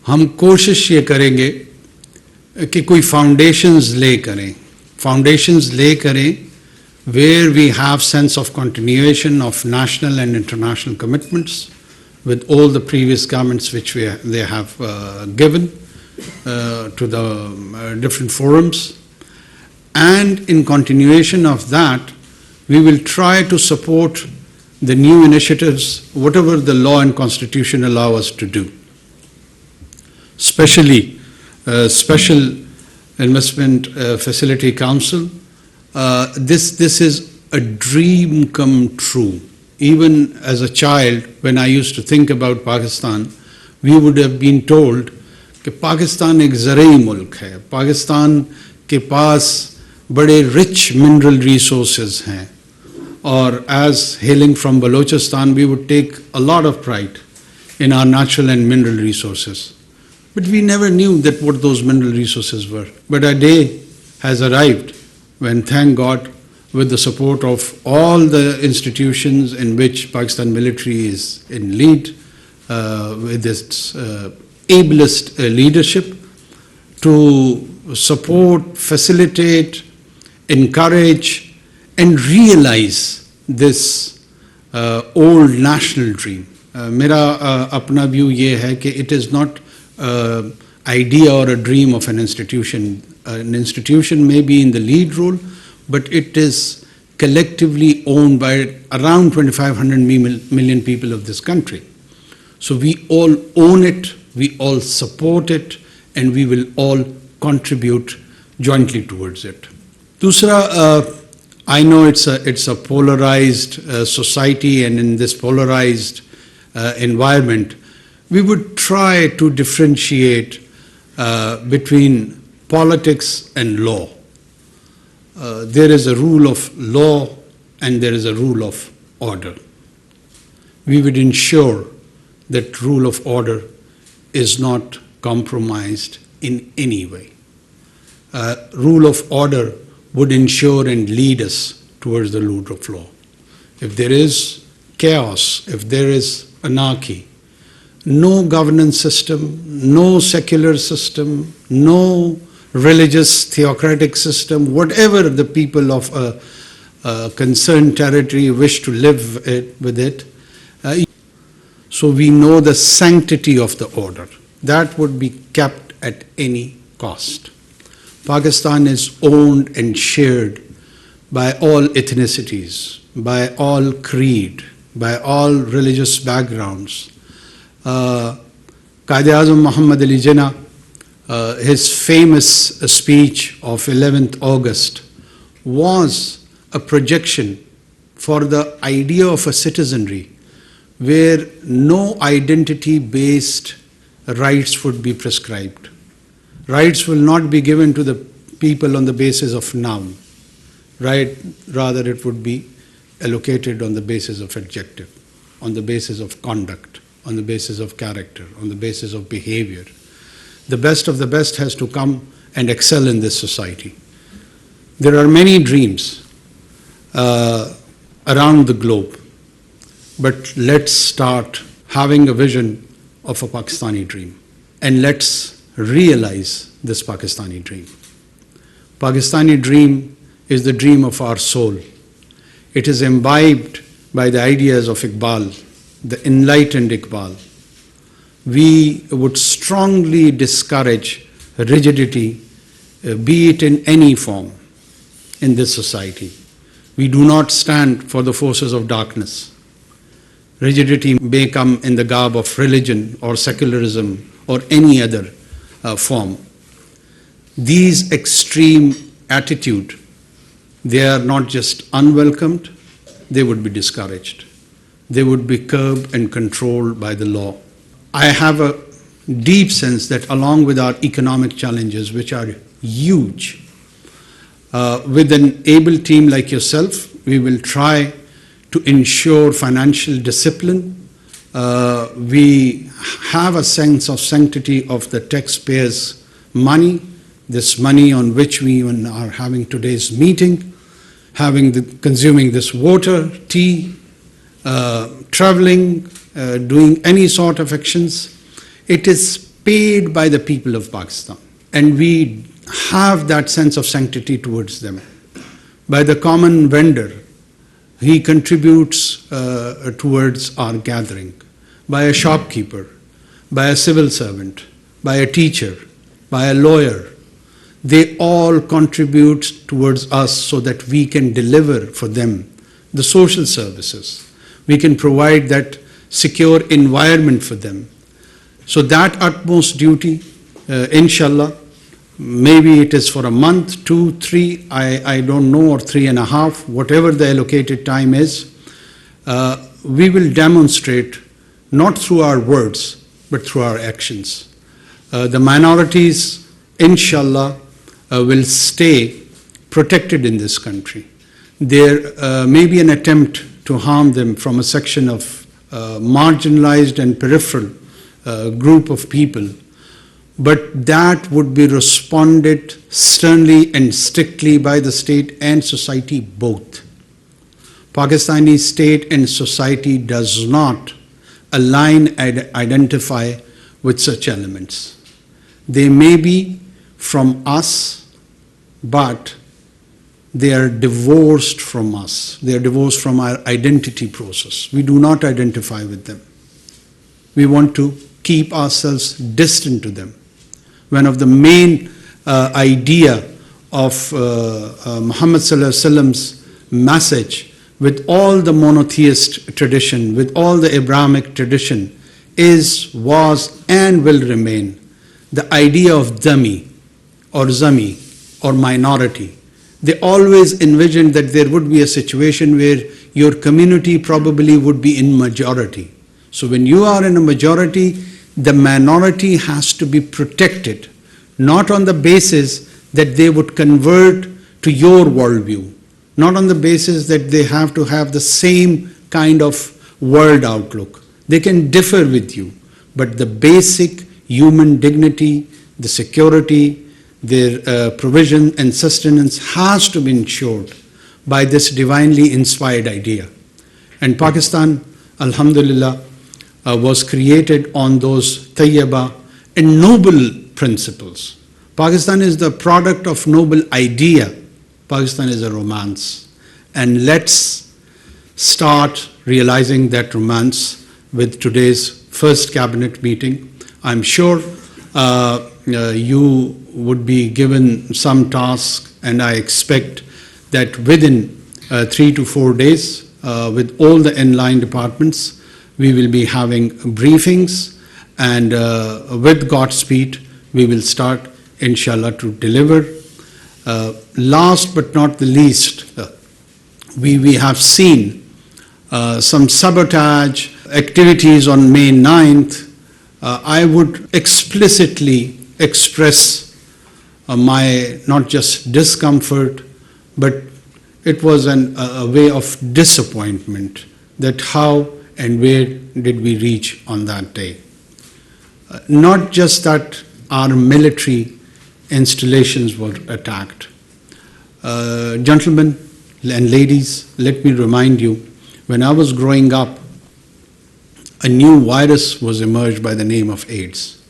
हम कोशिश ये करेंगे कि कोई फाउंडेशंस ले करें where we have sense of continuation of national and international commitments with all the previous governments which they have given to the different forums. And in continuation of that, we will try to support the new initiatives, whatever the law and constitution allow us to do. Especially Special Investment Facility Council. This is a dream come true. Even as a child, when I used to think about Pakistan, we would have been told that Pakistan एक ज़राई मुल्क है, पाकिस्तान के पास बड़े rich mineral resources हैं, और as hailing from Balochistan, we would take a lot of pride in our natural and mineral resources. But we never knew that what those mineral resources were. But a day has arrived when, thank God, with the support of all the institutions in which Pakistan military is in lead, with its ablest leadership, to support, facilitate, encourage, and realize this old national dream. मेरा अपना view ये है कि it is not idea or a dream of an institution. An institution may be in the lead role, but it is collectively owned by around 2,500 million people of this country. So we all own it, we all support it, and we will all contribute jointly towards it. Dusra, I know it's a polarized society, and in this polarized environment, we would try to differentiate between politics and law. There is a rule of law and there is a rule of order. We would ensure that rule of order is not compromised in any way. Rule of order would ensure and lead us towards the rule of law. If there is chaos, if there is anarchy, no governance system, no secular system, no religious theocratic system, whatever the people of a concerned territory wish to live with it. So we know the sanctity of the order. That would be kept at any cost. Pakistan is owned and shared by all ethnicities, by all creed, by all religious backgrounds. Qaid-e-Azam Muhammad Ali Jinnah, his famous speech of 11th August was a projection for the idea of a citizenry where no identity-based rights would be prescribed. Rights will not be given to the people on the basis of noun, right? Rather, it would be allocated on the basis of adjective, on the basis of conduct, on the basis of character, on the basis of behavior. The best of the best has to come and excel in this society. There are many dreams around the globe, but let's start having a vision of a Pakistani dream, and let's realize this Pakistani dream. Pakistani dream is the dream of our soul. It is imbibed by the ideas of Iqbal, the enlightened Iqbal. We would strongly discourage rigidity, be it in any form, in this society. We do not stand for the forces of darkness. Rigidity may come in the garb of religion or secularism or any other form. These extreme attitude, they are not just unwelcomed, they would be discouraged. They would be curbed and controlled by the law. I have a deep sense that along with our economic challenges, which are huge, with an able team like yourself, we will try to ensure financial discipline. We have a sense of sanctity of the taxpayers' money, this money on which we even are having today's meeting, consuming this water, tea, traveling, doing any sort of actions. It is paid by the people of Pakistan, and we have that sense of sanctity towards them. By the common vendor, he contributes towards our gathering. By a shopkeeper, by a civil servant, by a teacher, by a lawyer, they all contribute towards us so that we can deliver for them the social services. We can provide that secure environment for them. So that utmost duty, inshallah, maybe it is for a month, 2, 3, I don't know, or 3.5, whatever the allocated time is, we will demonstrate not through our words, but through our actions. The minorities, inshallah, will stay protected in this country. There may be an attempt to harm them from a section of marginalized and peripheral group of people, but that would be responded sternly and strictly by the state and society both. Pakistani state and society does not align and identify with such elements. They may be from us, but they are divorced from us. They are divorced from our identity process. We do not identify with them. We want to keep ourselves distant to them. One of the main idea of Muhammad Sallallahu Alaihi Wasallam's message with all the monotheist tradition, with all the Abrahamic tradition, was, and will remain the idea of dhami or zami or minority. They always envisioned that there would be a situation where your community probably would be in majority. So when you are in a majority, the minority has to be protected, not on the basis that they would convert to your worldview, not on the basis that they have to have the same kind of world outlook. They can differ with you, but the basic human dignity, the security, their provision and sustenance has to be ensured by this divinely inspired idea. And Pakistan, alhamdulillah, was created on those tayyaba and noble principles. Pakistan is the product of noble idea. Pakistan is a romance. And let's start realizing that romance with today's first cabinet meeting. I'm sure you would be given some task, and I expect that within 3 to 4 days, with all the inline departments, we will be having briefings, and with Godspeed, we will start, inshallah, to deliver. Last but not the least, we have seen some sabotage activities on May 9th. I would explicitly express my not just discomfort, but it was a way of disappointment that how and where did we reach on that day. Not just that our military installations were attacked. Gentlemen and ladies, let me remind you, when I was growing up, a new virus was emerged by the name of AIDS,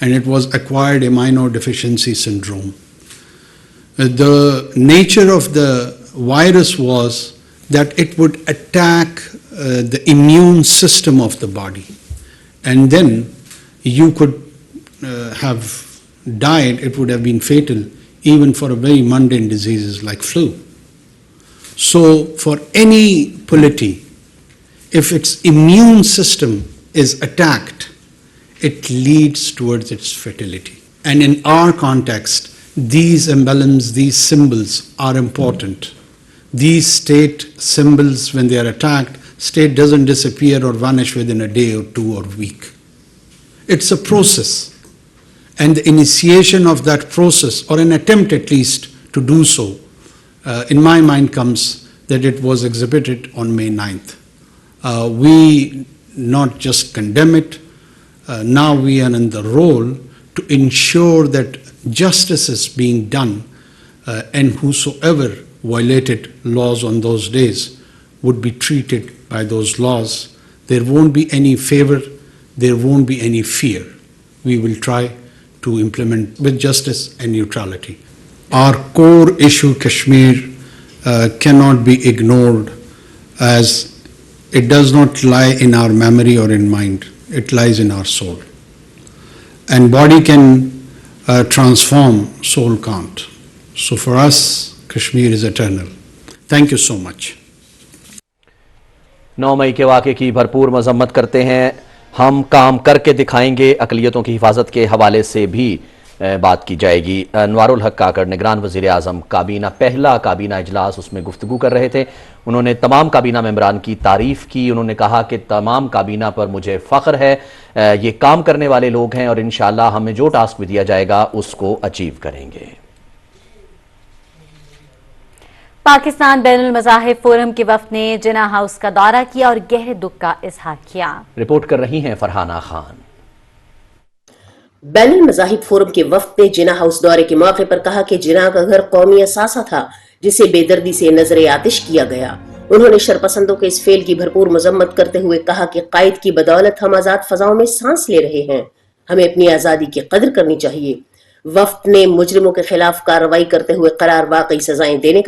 and it was acquired immunodeficiency syndrome. The nature of the virus was that it would attack the immune system of the body, and then you could have died. It would have been fatal even for a very mundane diseases like flu. So for any polity, if its immune system is attacked, it leads towards its fatality. And in our context, these emblems, these symbols are important. These state symbols, when they are attacked, state doesn't disappear or vanish within a day or 2 or week. It's a process. And the initiation of that process, or an attempt at least to do so, in my mind comes that it was exhibited on May 9th. We not just condemn it, now we are in the role to ensure that justice is being done, and whosoever violated laws on those days would be treated by those laws. There won't be any favor, there won't be any fear. we will try to implement with justice and neutrality. Our core issue, Kashmir, cannot be ignored, as it does not lie in our memory or in mind. It lies in our soul. And body can transform, soul can't. So for us, Kashmir is eternal. Thank you so much. 9 मई के वाक़े की भरपूर मजम्मत करते हैं। हम काम करके दिखाएंगे। अक़लियतों की हिफाजत के हवाले से भी बात की जाएगी। अनवारुल हक काकड़, निगरान वज़ीर आज़म काबीना, पहला काबीना इजलास, उसमें गुफ्तगू कर रहे थे। उन्होंने तमाम काबीना मेंबरान की तारीफ़ की। उन्होंने कहा कि तमाम काबीना पर मुझे फ़ख्र है, ये काम करने वाले लोग हैं और इंशाअल्लाह हमें जो टास्क भी दिया जाएगा उसको अचीव करेंगे। पाकिस्तान बैनुल मज़ाहिब फोरम के वफ़द ने जिना हाउस का दौरा किया और गहरे दुख का इजहार किया। रिपोर्ट कर रही हैं फरहाना खान। बैनुल मज़ाहिब फोरम के वफ़द ने जिना हाउस दौरे के मौके पर कहा कि जिना का घर कौमी असासा था, जिसे बेदर्दी से नजरे आतिश किया गया। उन्होंने शरपसंदों के इस फेल की भरपूर मजम्मत करते हुए कहा कि कायद की बदौलत हम आजाद फजाओं में सांस ले रहे हैं, हमें अपनी आजादी की कदर करनी चाहिए। वफ़द ने मुजरिमों के खिलाफ कार्रवाई करते हुए करार वाकई सजाएं देने